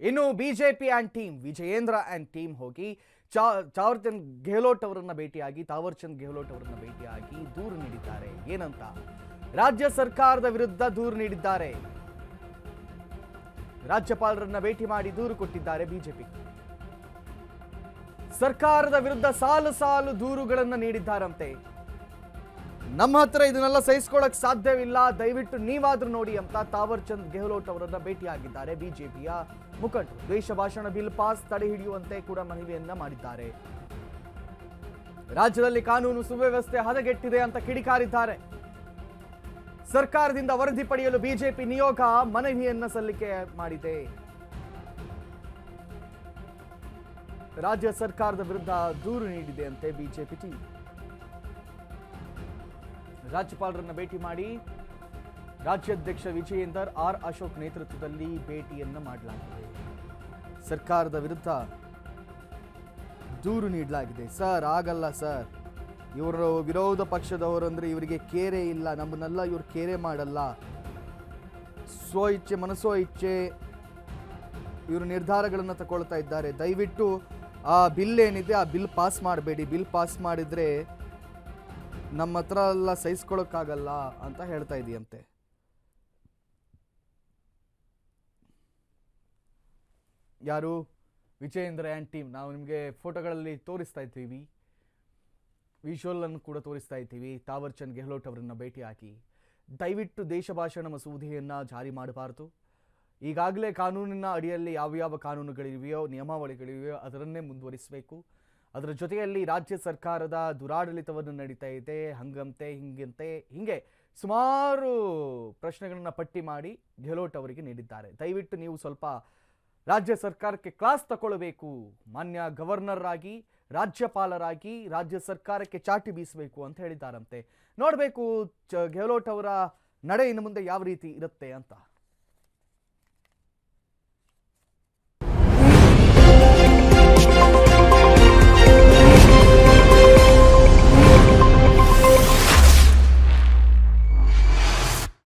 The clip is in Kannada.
ಇನ್ನು BJP and team Vijayendra and team ಹೋಗಿ ತಾವರ್ಚಂದ್ ಗೆಹ್ಲೋಟ್ ಅವರನ್ನ ಭೇಟಿಯಾಗಿ ದೂರು ನೀಡಿದ್ದಾರೆ. ಏನಂತ? ರಾಜ್ಯ ಸರ್ಕಾರದ ವಿರುದ್ಧ ದೂರು ನೀಡಿದ್ದಾರೆ. ರಾಜ್ಯಪಾಲರನ್ನ ಭೇಟಿ ಮಾಡಿ ದೂರು ಕೊಟ್ಟಿದ್ದಾರೆ ಬಿಜೆಪಿ. ಸರ್ಕಾರದ ವಿರುದ್ಧ ಸಾಲು ಸಾಲು ದೂರುಗಳನ್ನ ನೀಡಿದ್ದಾರಂತೆ. ನಮ್ಮ ಹತ್ರ ಇದನ್ನೆಲ್ಲ ಸಹಿಸಿಕೊಳ್ಳಕ್ ಸಾಧ್ಯವಿಲ್ಲ, ದಯವಿಟ್ಟು ನೀವಾದ್ರೂ ನೋಡಿ ಅಂತ ತಾವರ್ಚಂದ್ ಗೆಹ್ಲೋಟ್ ಅವರನ್ನ ಭೇಟಿಯಾಗಿದ್ದಾರೆ ಬಿಜೆಪಿಯ ಮುಖಂಡರು. ದ್ವೇಷ ಭಾಷಣ ಬಿಲ್ ಪಾಸ್ ತಡೆ ಹಿಡಿಯುವಂತೆ ಕೂಡ ಮನವಿಯನ್ನ ಮಾಡಿದ್ದಾರೆ. ರಾಜ್ಯದಲ್ಲಿ ಕಾನೂನು ಸುವ್ಯವಸ್ಥೆ ಹದಗೆಟ್ಟಿದೆ ಅಂತ ಕಿಡಿಕಾರಿದ್ದಾರೆ. ಸರ್ಕಾರದಿಂದ ವರದಿ ಪಡೆಯಲು ಬಿಜೆಪಿ ನಿಯೋಗ ಮನವಿಯನ್ನ ಸಲ್ಲಿಕೆ ಮಾಡಿದೆ. ರಾಜ್ಯ ಸರ್ಕಾರದ ವಿರುದ್ಧ ದೂರು ನೀಡಿದೆ ಅಂತೆ ಬಿಜೆಪಿ ಟೀಮ್. ರಾಜ್ಯಪಾಲರನ್ನ ಭೇಟಿ ಮಾಡಿ ರಾಜ್ಯಾಧ್ಯಕ್ಷ ವಿಜಯೇಂದರ್ ಆರ್ ಅಶೋಕ್ ನೇತೃತ್ವದಲ್ಲಿ ಭೇಟಿಯನ್ನ ಮಾಡಲಾಗಿದೆ. ಸರ್ಕಾರದ ವಿರುದ್ಧ ದೂರು ನೀಡಲಾಗಿದೆ. ಸರ್ ಆಗಲ್ಲ ಸರ್, ಇವರು ವಿರೋಧ ಪಕ್ಷದವರು ಅಂದ್ರೆ ಇವರಿಗೆ ಕೇರೆ ಇಲ್ಲ, ನಮ್ಮನ್ನೆಲ್ಲ ಇವ್ರು ಕೇರೆ ಮಾಡಲ್ಲ, ಸ್ವ ಇಚ್ಛೆ ಮನಸ್ಸೋ ಇಚ್ಛೆ ಇವರು ನಿರ್ಧಾರಗಳನ್ನು ತಗೊಳ್ತಾ ಇದ್ದಾರೆ. ದಯವಿಟ್ಟು ಆ ಬಿಲ್ ಏನಿದೆ ಆ ಬಿಲ್ ಪಾಸ್ ಮಾಡಬೇಡಿ, ಬಿಲ್ ಪಾಸ್ ಮಾಡಿದ್ರೆ ನಮ್ಮ ಹತ್ರ ಎಲ್ಲ ಸಹಿಸ್ಕೊಳ್ಳೋಕ್ಕಾಗಲ್ಲ ಅಂತ ಹೇಳ್ತಾ ಇದೆಯಂತೆ. ಯಾರು? Vijayendra and team. ನಾವು ನಿಮಗೆ ಫೋಟೋಗಳಲ್ಲಿ ತೋರಿಸ್ತಾ ಇದ್ದೀವಿ, ವಿಜುವಲ್ ಅನ್ನು ಕೂಡ ತೋರಿಸ್ತಾ ಇದ್ದೀವಿ. ತಾವರ್ಚಂದ್ ಗೆಹ್ಲೋಟ್ ಅವರನ್ನ ಭೇಟಿ ಹಾಕಿ ದಯವಿಟ್ಟು ದೇಶ ಭಾಷಣ ಮಸೂದೆಯನ್ನು ಜಾರಿ ಮಾಡಬಾರ್ದು, ಈಗಾಗಲೇ ಕಾನೂನಿನ ಅಡಿಯಲ್ಲಿ ಯಾವ ಕಾನೂನುಗಳಿವೆಯೋ ನಿಯಮಾವಳಿಗಳಿವೆಯೋ ಅದರನ್ನೇ ಮುಂದುವರಿಸಬೇಕು, ಅದರ ಜೊತೆಯಲ್ಲಿ ರಾಜ್ಯ ಸರ್ಕಾರದ ದುರಾಡಳಿತವನ್ನು ನಡೀತಾ ಇದೆ, ಹಂಗಂತೆ ಹಿಂಗೆ ಸುಮಾರು ಪ್ರಶ್ನೆಗಳನ್ನು ಪಟ್ಟಿ ಮಾಡಿ ಗೆಹ್ಲೋಟ್ ಅವರಿಗೆ ನೀಡಿದ್ದಾರೆ. ದಯವಿಟ್ಟು ನೀವು ಸ್ವಲ್ಪ ರಾಜ್ಯ ಸರ್ಕಾರಕ್ಕೆ ಕ್ಲಾಸ್ ತಗೊಳ್ಬೇಕು, ಮಾನ್ಯ ಗವರ್ನರ್ ಆಗಿ ರಾಜ್ಯಪಾಲರಾಗಿ ರಾಜ್ಯ ಸರ್ಕಾರಕ್ಕೆ ಚಾಟಿ ಬೀಸಬೇಕು ಅಂತ ಹೇಳಿದ್ದಾರಂತೆ. ನೋಡಬೇಕು ಗೆಹ್ಲೋಟ್ ಅವರ ನಡೆ ಇನ್ನು ಮುಂದೆ ಯಾವ ರೀತಿ ಇರುತ್ತೆ ಅಂತ.